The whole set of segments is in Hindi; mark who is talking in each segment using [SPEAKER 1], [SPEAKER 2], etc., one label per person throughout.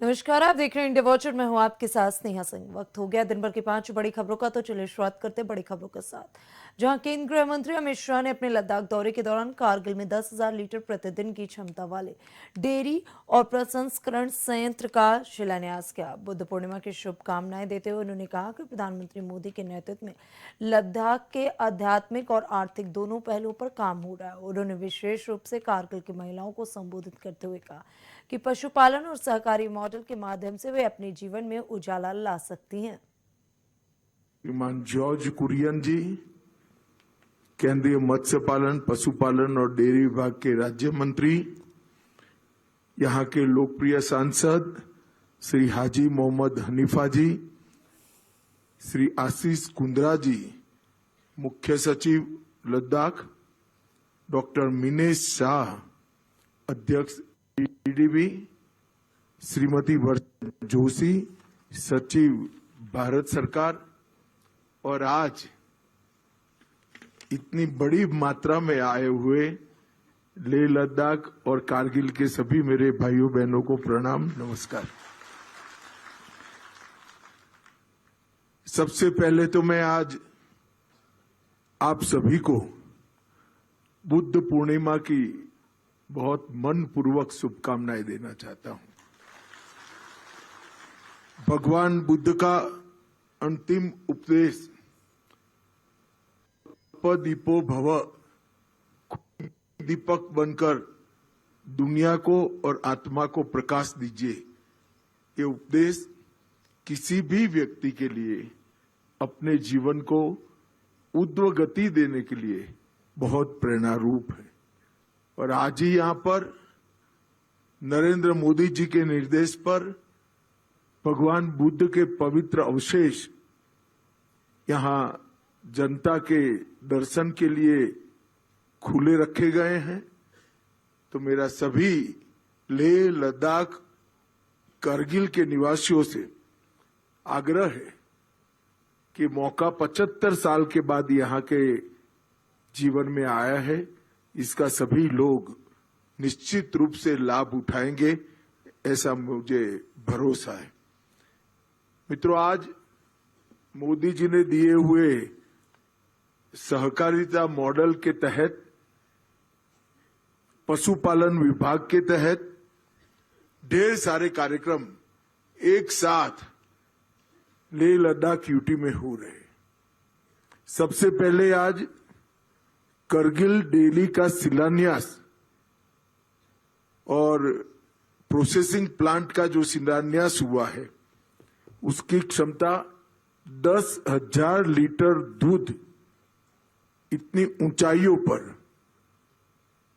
[SPEAKER 1] नमस्कार, आप देख रहे हैं इंडिया वॉचर। मैं हूं आपके साथ स्नेहा सिंह। वक्त हो गया दिन भर की 5 बड़ी खबरों का, तो चलिए शुरुआत करते बड़ी खबरों के साथ। जहां केंद्रीय गृह मंत्री अमित शाह ने अपने लद्दाख दौरे के दौरान कारगिल में 10,000 लीटर प्रतिदिन की क्षमता वाले डेयरी और प्रसंस्करण संयंत्र का शिलान्यास किया। बुद्ध पूर्णिमा की शुभकामनाएं देते हुए उन्होंने कहा कि प्रधानमंत्री मोदी के नेतृत्व में लद्दाख के आध्यात्मिक और आर्थिक दोनों पहलुओं पर काम हो रहा है। उन्होंने विशेष रूप से कारगिल की महिलाओं को संबोधित करते हुए कहा कि पशुपालन और सहकारी मॉडल के माध्यम से वे अपने जीवन में उजाला ला सकती हैं।
[SPEAKER 2] श्रीमान जॉर्ज कुरियन जी, केंद्रीय मत्स्य पालन, पशुपालन और डेयरी विभाग के राज्य मंत्री, यहाँ के लोकप्रिय सांसद श्री हाजी मोहम्मद हनीफा जी, श्री आशीष कुंद्रा जी, मुख्य सचिव लद्दाख, डॉक्टर मिनेश शाह, अध्यक्ष टीडीबी, श्रीमती वर्षा जोशी, सचिव भारत सरकार, और आज इतनी बड़ी मात्रा में आए हुए लेह लद्दाख और कारगिल के सभी मेरे भाइयों बहनों को प्रणाम, नमस्कार। सबसे पहले तो मैं आज आप सभी को बुद्ध पूर्णिमा की बहुत मनपूर्वक शुभकामनाएं देना चाहता हूं। भगवान बुद्ध का अंतिम उपदेश दीपो भव, दीपक बनकर दुनिया को और आत्मा को प्रकाश दीजिए। ये उपदेश किसी भी व्यक्ति के लिए अपने जीवन को ऊर्ध्व गति देने के लिए बहुत प्रेरणा रूप है। और आज ही यहां पर नरेंद्र मोदी जी के निर्देश पर भगवान बुद्ध के पवित्र अवशेष यहां जनता के दर्शन के लिए खुले रखे गए हैं। तो मेरा सभी लेह लद्दाख कारगिल के निवासियों से आग्रह है कि मौका 75 साल के बाद यहां के जीवन में आया है, इसका सभी लोग निश्चित रूप से लाभ उठाएंगे, ऐसा मुझे भरोसा है। मित्रों, आज मोदी जी ने दिए हुए सहकारिता मॉडल के तहत, पशुपालन विभाग के तहत ढेर सारे कार्यक्रम एक साथ लेह लद्दाख यूटी में हो रहे हैं। सबसे पहले आज करगिल डेयरी का शिलान्यास और प्रोसेसिंग प्लांट का जो शिलान्यास हुआ है, उसकी क्षमता 10,000 लीटर दूध इतनी ऊंचाइयों पर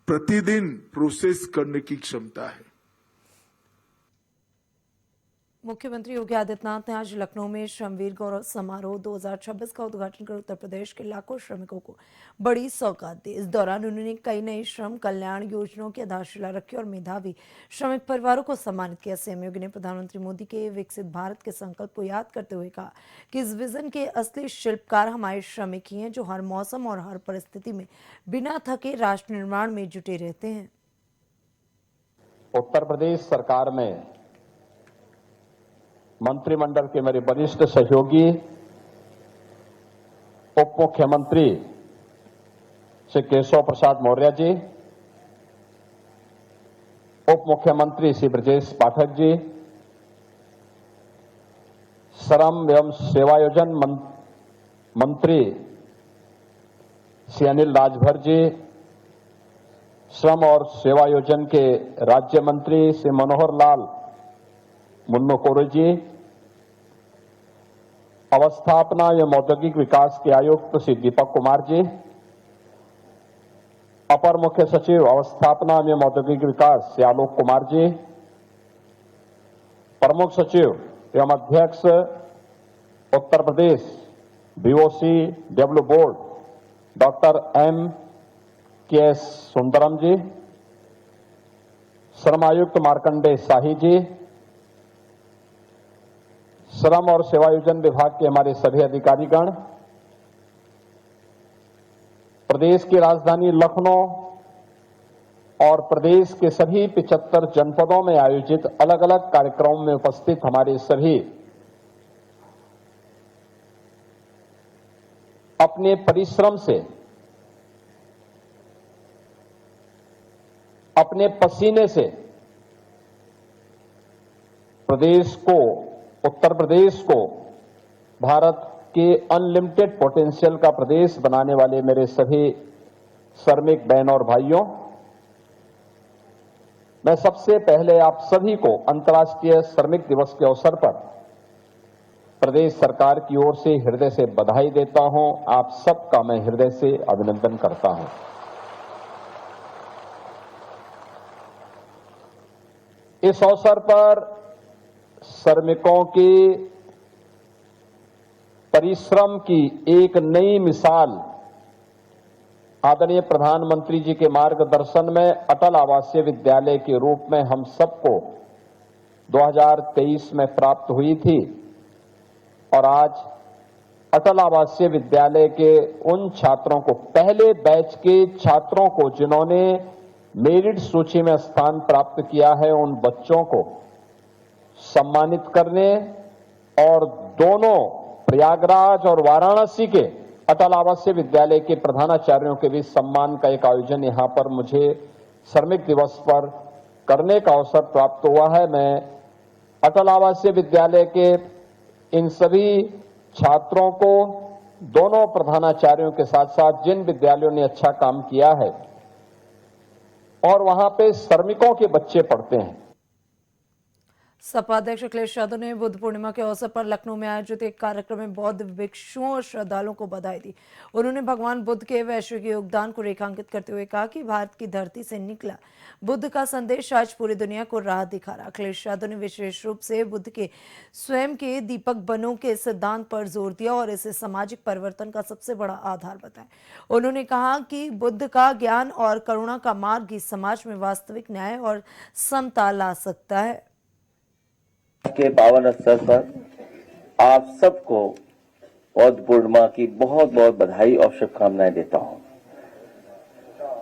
[SPEAKER 2] प्रतिदिन प्रोसेस करने की क्षमता है।
[SPEAKER 1] मुख्यमंत्री योगी आदित्यनाथ ने आज लखनऊ में श्रमवीर गौरव समारोह 2026 का उद्घाटन कर उत्तर प्रदेश के लाखों श्रमिकों को बड़ी सौगात दी। इस दौरान उन्होंने कई नई श्रम कल्याण योजनाओं की आधारशिला रखी और मेधावी श्रमिक परिवारों को सम्मानित किया। सीएम योगी ने प्रधानमंत्री मोदी के विकसित भारत के संकल्प को याद करते हुए कहा कि इस विजन के असली शिल्पकार हमारे श्रमिक ही हैं, जो हर मौसम और हर परिस्थिति में बिना थके राष्ट्र निर्माण में जुटे रहते हैं।
[SPEAKER 3] उत्तर प्रदेश सरकार में मंत्रिमंडल के मेरे वरिष्ठ सहयोगी, उप मुख्यमंत्री श्री केशव प्रसाद मौर्य जी, उप मुख्यमंत्री श्री ब्रजेश पाठक जी, श्रम एवं सेवायोजन मंत्री श्री अनिल राजभर जी, श्रम और सेवायोजन के राज्य मंत्री श्री मनोहर लाल मुन्नो कोरे जी, अवस्थापना एवं औद्योगिक विकास के आयुक्त श्री दीपक कुमार जी, अपर मुख्य सचिव अवस्थापना एवं औद्योगिक विकास श्री आलोक कुमार जी, प्रमुख सचिव एवं अध्यक्ष Uttar Pradesh BOC W board doctor M.K.S. Sundaram ji, श्रम आयुक्त मार्कंडेय शाही जी, श्रम और सेवायोजन विभाग के हमारे सभी अधिकारीगण, प्रदेश की राजधानी लखनऊ और प्रदेश के सभी 75 जनपदों में आयोजित अलग अलग कार्यक्रमों में उपस्थित हमारे सभी अपने परिश्रम से, अपने पसीने से प्रदेश को, उत्तर प्रदेश को भारत के अनलिमिटेड पोटेंशियल का प्रदेश बनाने वाले मेरे सभी श्रमिक बहनों और भाइयों, मैं सबसे पहले आप सभी को अंतर्राष्ट्रीय श्रमिक दिवस के अवसर पर प्रदेश सरकार की ओर से हृदय से बधाई देता हूं। आप सबका मैं हृदय से अभिनंदन करता हूं। इस अवसर पर श्रमिकों के परिश्रम की एक नई मिसाल आदरणीय प्रधानमंत्री जी के मार्गदर्शन में अटल आवासीय विद्यालय के रूप में हम सबको 2023 में प्राप्त हुई थी और आज अटल आवासीय विद्यालय के उन छात्रों को, पहले बैच के छात्रों को जिन्होंने मेरिट सूची में स्थान प्राप्त किया है, उन बच्चों को सम्मानित करने और दोनों प्रयागराज और वाराणसी के अटल आवासीय विद्यालय के प्रधानाचार्यों के बीच सम्मान का एक आयोजन यहां पर मुझे श्रमिक दिवस पर करने का अवसर प्राप्त हुआ है। मैं अटल आवासीय विद्यालय के इन सभी छात्रों को, दोनों प्रधानाचार्यों के साथ साथ जिन विद्यालयों ने अच्छा काम किया है और वहां पे श्रमिकों के बच्चे पढ़ते हैं।
[SPEAKER 1] सपा अध्यक्ष अखिलेश यादव ने बुद्ध पूर्णिमा के अवसर पर लखनऊ में आयोजित एक कार्यक्रम में बौद्ध भिक्षुओं और श्रद्धालुओं को बधाई दी। उन्होंने भगवान बुद्ध के वैश्विक योगदान को रेखांकित करते हुए कहा कि भारत की धरती से निकला बुद्ध का संदेश आज पूरी दुनिया को राह दिखा रहा। अखिलेश यादव ने विशेष रूप से बुद्ध के स्वयं के दीपक बनों के सिद्धांत पर जोर दिया और इसे सामाजिक परिवर्तन का सबसे बड़ा आधार बताया। उन्होंने कहा कि बुद्ध का ज्ञान और करुणा का मार्ग ही समाज में वास्तविक न्याय और समता ला सकता है।
[SPEAKER 4] के पावन अवसर पर आप सबको बुद्ध पूर्णिमा की बहुत बहुत बधाई और शुभकामनाएं देता हूं।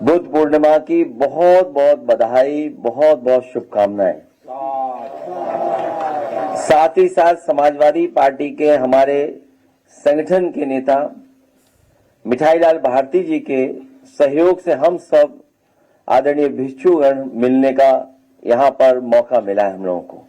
[SPEAKER 4] बुद्ध पूर्णिमा की बहुत बहुत बधाई, बहुत बहुत शुभकामनाएं। साथ ही साथ समाजवादी पार्टी के हमारे संगठन के नेता मिठाईलाल भारती जी के सहयोग से हम सब आदरणीय भिक्षुगण मिलने का यहां पर मौका मिला है। हम लोगों को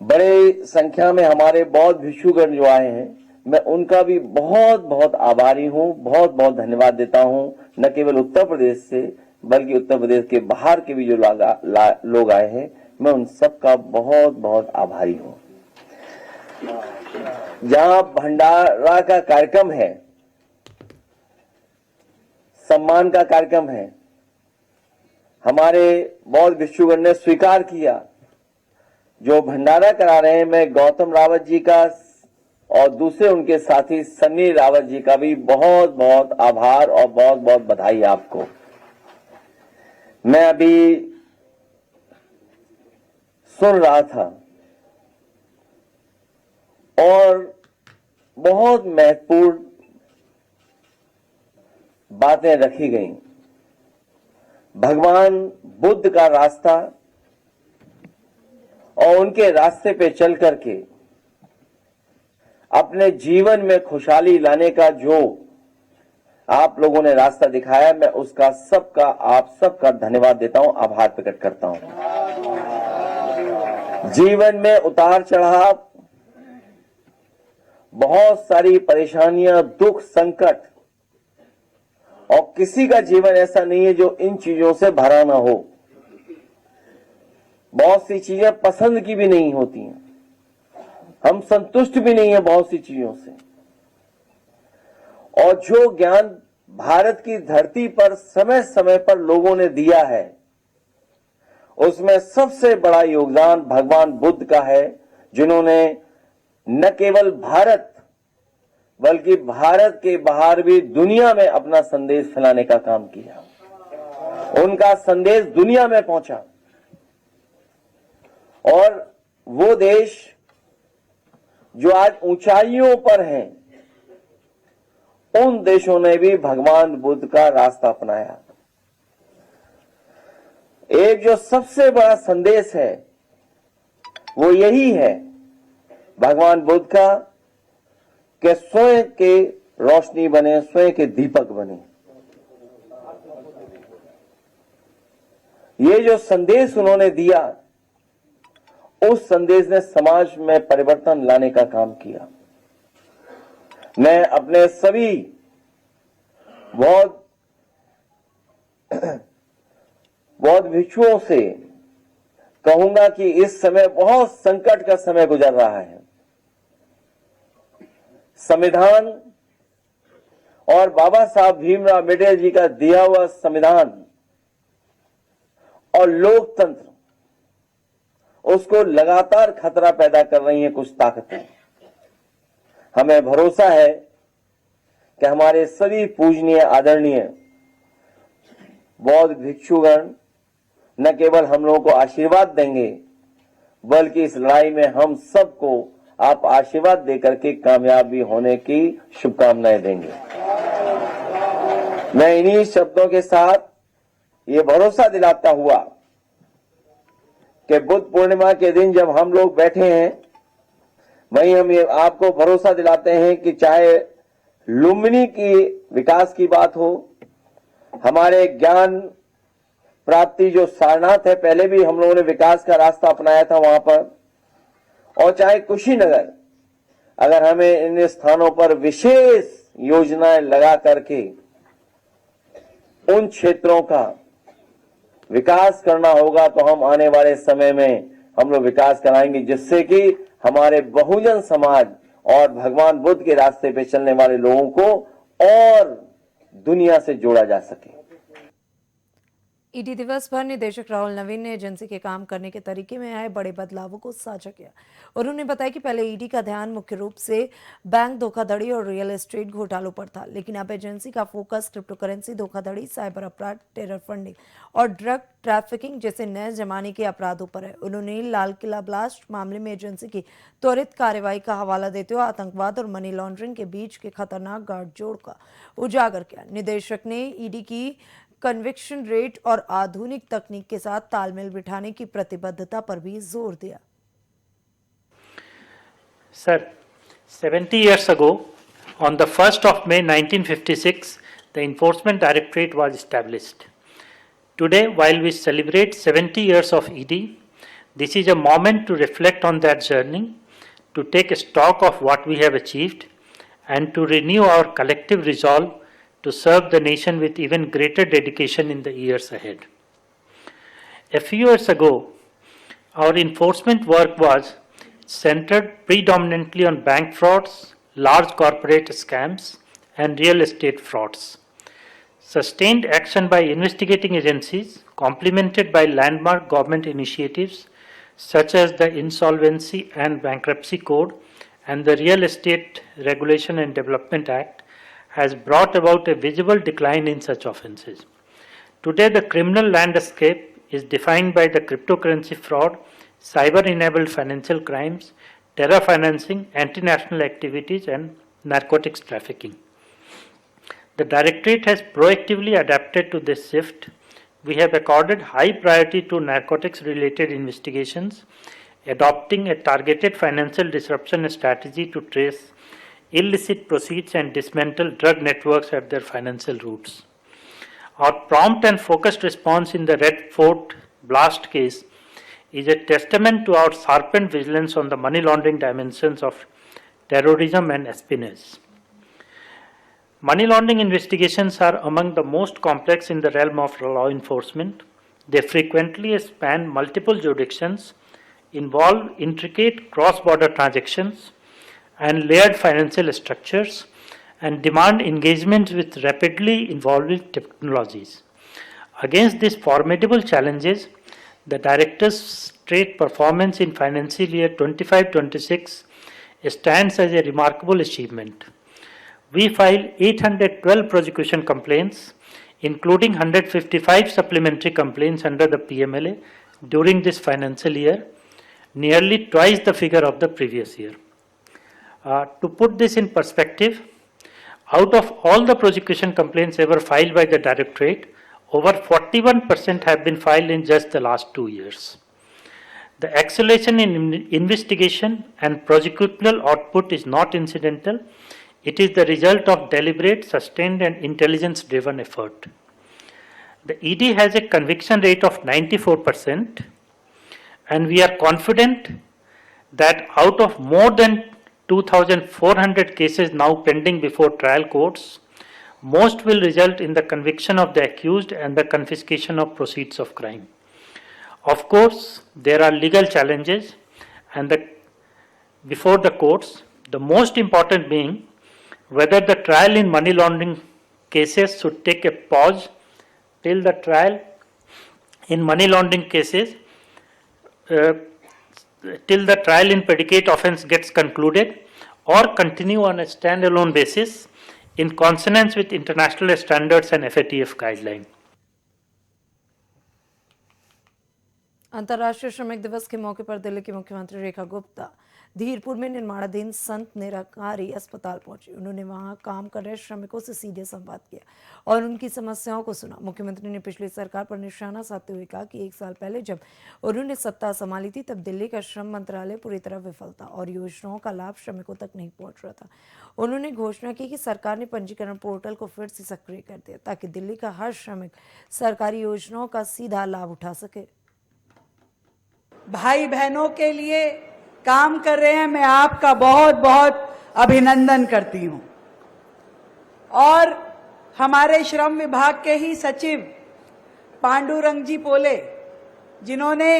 [SPEAKER 4] बड़े संख्या में हमारे बौद्ध भिक्षुगण जो आए हैं, मैं उनका भी बहुत बहुत आभारी हूं, बहुत बहुत धन्यवाद देता हूं। न केवल उत्तर प्रदेश से बल्कि उत्तर प्रदेश के बाहर के भी जो लोग आए हैं, मैं उन सब का बहुत बहुत आभारी हूं। जहां भंडारा का कार्यक्रम है, सम्मान का कार्यक्रम है, हमारे बौद्ध भिक्षुगण ने स्वीकार किया। जो भंडारा करा रहे हैं, मैं गौतम रावत जी का और दूसरे उनके साथी सन्नी रावत जी का भी बहुत बहुत आभार और बहुत बहुत बधाई आपको। मैं अभी सुन रहा था और बहुत महत्वपूर्ण बातें रखी गई। भगवान बुद्ध का रास्ता और उनके रास्ते पे चल करके अपने जीवन में खुशहाली लाने का जो आप लोगों ने रास्ता दिखाया, मैं उसका सबका, आप सबका धन्यवाद देता हूं, आभार प्रकट करता हूं। जीवन में उतार चढ़ाव, बहुत सारी परेशानियां, दुख, संकट, और किसी का जीवन ऐसा नहीं है जो इन चीजों से भरा ना हो। बहुत सी चीजें पसंद की भी नहीं होती हैं, हम संतुष्ट भी नहीं है बहुत सी चीजों से। और जो ज्ञान भारत की धरती पर समय समय पर लोगों ने दिया है, उसमें सबसे बड़ा योगदान भगवान बुद्ध का है, जिन्होंने न केवल भारत बल्कि भारत के बाहर भी दुनिया में अपना संदेश फैलाने का काम किया। उनका संदेश दुनिया में पहुंचा और वो देश जो आज ऊंचाइयों पर हैं, उन देशों ने भी भगवान बुद्ध का रास्ता अपनाया। एक जो सबसे बड़ा संदेश है वो यही है भगवान बुद्ध का कि स्वयं के रोशनी बने, स्वयं के दीपक बने। ये जो संदेश उन्होंने दिया, उस संदेश ने समाज में परिवर्तन लाने का काम किया। मैं अपने सभी बौद्ध भिक्षुओं से कहूंगा कि इस समय बहुत संकट का समय गुजर रहा है। संविधान और बाबा साहब भीमराव अम्बेडकर जी का दिया हुआ संविधान और लोकतंत्र, उसको लगातार खतरा पैदा कर रही हैं कुछ ताकतें। हमें भरोसा है कि हमारे सभी पूजनीय आदरणीय बौद्ध भिक्षुगण न केवल हम लोगों को आशीर्वाद देंगे, बल्कि इस लड़ाई में हम सबको आप आशीर्वाद देकर के कामयाब भी होने की शुभकामनाएं देंगे। मैं इन्हीं शब्दों के साथ ये भरोसा दिलाता हुआ कि बुद्ध पूर्णिमा के दिन जब हम लोग बैठे हैं, वहीं हम ये आपको भरोसा दिलाते हैं कि चाहे लुम्बिनी की विकास की बात हो, हमारे ज्ञान प्राप्ति जो सारनाथ है, पहले भी हम लोगों ने विकास का रास्ता अपनाया था वहां पर, और चाहे कुशीनगर, अगर हमें इन स्थानों पर विशेष योजनाएं लगा करके उन क्षेत्रों का विकास करना होगा, तो हम आने वाले समय में हम लोग विकास कराएंगे, जिससे कि हमारे बहुजन समाज और भगवान बुद्ध के रास्ते पे चलने वाले लोगों को और दुनिया से जोड़ा जा सके।
[SPEAKER 1] ईडी दिवस पर निदेशक राहुल नवीन ने एजेंसी के काम करने के तरीके में आए बड़े बदलावों को साझा किया। उन्होंने बताया कि पहले ईडी का ध्यान मुख्य रूप से बैंक धोखाधड़ी और रियल एस्टेट घोटालों पर था, लेकिन अब एजेंसी का फोकस क्रिप्टो करेंसी धोखाधड़ी, साइबर अपराध, टेरर फंडिंग और ड्रग ट्रैफिकिंग जैसे नए जमाने के अपराधों पर है। उन्होंने लाल किला ब्लास्ट मामले में एजेंसी की त्वरित कार्रवाई का हवाला देते हुए आतंकवाद और मनी लॉन्ड्रिंग के बीच के खतरनाक गाठजोड़ का उजागर किया। निदेशक ने ईडी की कन्विक्शन रेट और आधुनिक तकनीक के साथ तालमेल बिठाने की प्रतिबद्धता पर भी जोर दिया।
[SPEAKER 5] Sir, 70 years ago, on the 1st of May 1956, the Enforcement Directorate was established. Today, while we celebrate 70 years of ED, this is a moment to reflect on that journey, to take stock of what we have achieved, and to renew our collective resolve to serve the nation with even greater dedication in the years ahead. A few years ago, our enforcement work was centered predominantly on bank frauds, large corporate scams, and real estate frauds. Sustained action by investigating agencies, complemented by landmark government initiatives such as the Insolvency and Bankruptcy Code and the Real Estate Regulation and Development Act, has brought about a visible decline in such offences. Today, the criminal landscape is defined by the cryptocurrency fraud, cyber-enabled financial crimes, terror financing, anti-national activities, and narcotics trafficking. The Directorate has proactively adapted to this shift. We have accorded high priority to narcotics-related investigations, adopting a targeted financial disruption strategy to trace illicit proceeds and dismantle drug networks at their financial roots. Our prompt and focused response in the Red Fort blast case is a testament to our sharpened vigilance on the money laundering dimensions of terrorism and espionage. Money laundering investigations are among the most complex in the realm of law enforcement. They frequently span multiple jurisdictions, involve intricate cross-border transactions, and layered financial structures, and demand engagement with rapidly evolving technologies. Against these formidable challenges, the Directorate performance in financial year 25-26 stands as a remarkable achievement. We filed 812 prosecution complaints, including 155 supplementary complaints under the PMLA during this financial year, nearly twice the figure of the previous year. To put this in perspective, out of all the prosecution complaints ever filed by the Directorate, over 41% have been filed in just the last 2 years. The acceleration in investigation and prosecutorial output is not incidental. It is the result of deliberate, sustained, and intelligence-driven effort. The ED has a conviction rate of 94%, and we are confident that out of more than 2,400 cases now pending before trial courts, most will result in the conviction of the accused and the confiscation of proceeds of crime. Of course, there are legal challenges before the courts, the most important being whether the trial in money laundering cases should take a pause till the trial in money laundering cases, till the trial in predicate offence gets concluded, or continue on a standalone basis in consonance with international standards and FATF guidelines.
[SPEAKER 1] अंतर्राष्ट्रीय श्रमिक दिवस के मौके पर दिल्ली की मुख्यमंत्री रेखा गुप्ता धीरपुर में निर्माणाधीन संत निराकारी अस्पताल पहुंची। उन्होंने वहां काम कर रहे श्रमिकों से सीधे संवाद किया और उनकी समस्याओं को सुना। मुख्यमंत्री ने पिछली सरकार पर निशाना साधते हुए कहा कि 1 साल पहले जब उन्होंने सत्ता संभाली थी तब दिल्ली का श्रम मंत्रालय पूरी तरह विफल था और योजनाओं का लाभ श्रमिकों तक नहीं पहुंच रहा था। उन्होंने घोषणा की कि सरकार ने पंजीकरण पोर्टल को फिर से सक्रिय कर दिया ताकि दिल्ली का हर श्रमिक सरकारी योजनाओं का सीधा लाभ उठा सके।
[SPEAKER 6] भाई बहनों के लिए काम कर रहे हैं, मैं आपका बहुत बहुत अभिनंदन करती हूं। और हमारे श्रम विभाग के ही सचिव पांडुरंग जी पोले, जिन्होंने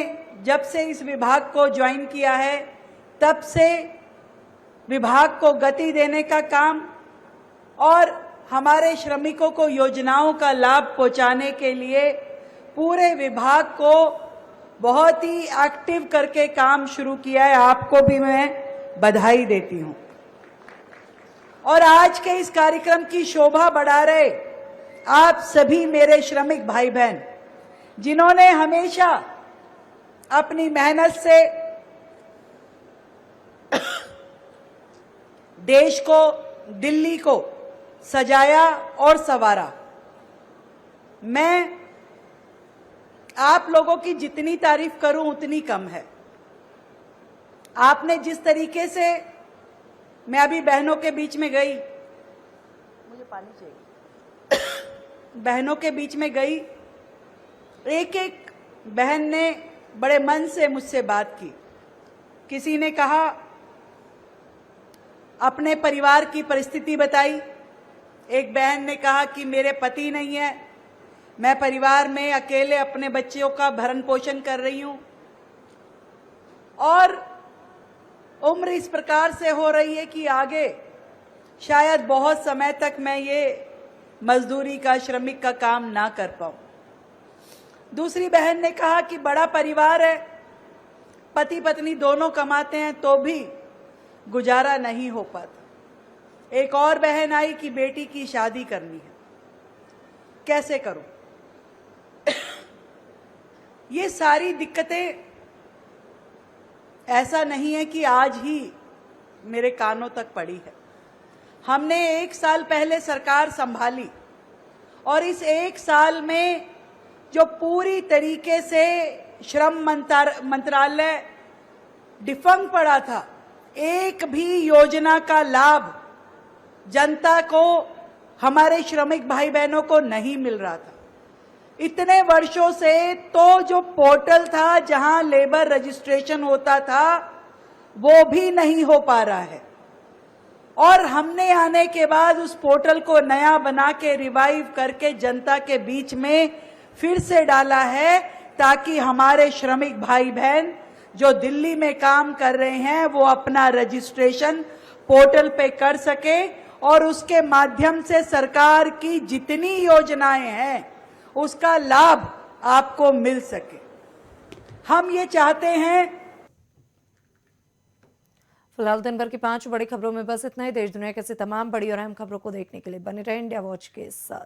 [SPEAKER 6] जब से इस विभाग को ज्वाइन किया है तब से विभाग को गति देने का काम और हमारे श्रमिकों को योजनाओं का लाभ पहुंचाने के लिए पूरे विभाग को बहुत ही एक्टिव करके काम शुरू किया है। आपको भी मैं बधाई देती हूं। और आज के इस कार्यक्रम की शोभा बढ़ा रहे आप सभी मेरे श्रमिक भाई बहन, जिन्होंने हमेशा अपनी मेहनत से देश को, दिल्ली को सजाया और संवारा। मैं आप लोगों की जितनी तारीफ करूं उतनी कम है। आपने जिस तरीके से, मैं अभी बहनों के बीच में गई, मुझे पानी चाहिए, बहनों के बीच में गई, एक एक बहन ने बड़े मन से मुझसे बात की। किसी ने कहा, अपने परिवार की परिस्थिति बताई। एक बहन ने कहा कि मेरे पति नहीं है, मैं परिवार में अकेले अपने बच्चों का भरण पोषण कर रही हूं और उम्र इस प्रकार से हो रही है कि आगे शायद बहुत समय तक मैं ये मजदूरी का, श्रमिक का काम ना कर पाऊं। दूसरी बहन ने कहा कि बड़ा परिवार है, पति पत्नी दोनों कमाते हैं तो भी गुजारा नहीं हो पाता। एक और बहन आई कि बेटी की शादी करनी है, कैसे करूं। ये सारी दिक्कतें ऐसा नहीं है कि आज ही मेरे कानों तक पड़ी है। हमने 1 साल पहले सरकार संभाली और इस 1 साल में जो पूरी तरीके से श्रम मंत्रालय डिफंक्ट पड़ा था, एक भी योजना का लाभ जनता को, हमारे श्रमिक भाई बहनों को नहीं मिल रहा था। इतने वर्षों से तो जो पोर्टल था जहां लेबर रजिस्ट्रेशन होता था वो भी नहीं हो पा रहा है और हमने आने के बाद उस पोर्टल को नया बना के रिवाइव करके जनता के बीच में फिर से डाला है ताकि हमारे श्रमिक भाई बहन जो दिल्ली में काम कर रहे हैं वो अपना रजिस्ट्रेशन पोर्टल पे कर सके और उसके माध्यम से सरकार की जितनी योजनाएं हैं उसका लाभ आपको मिल सके। हम ये चाहते हैं।
[SPEAKER 1] फिलहाल दिन भर की 5 बड़ी खबरों में बस इतना ही। देश दुनिया की ऐसी तमाम बड़ी और अहम खबरों को देखने के लिए बने रहें इंडिया वॉच के साथ।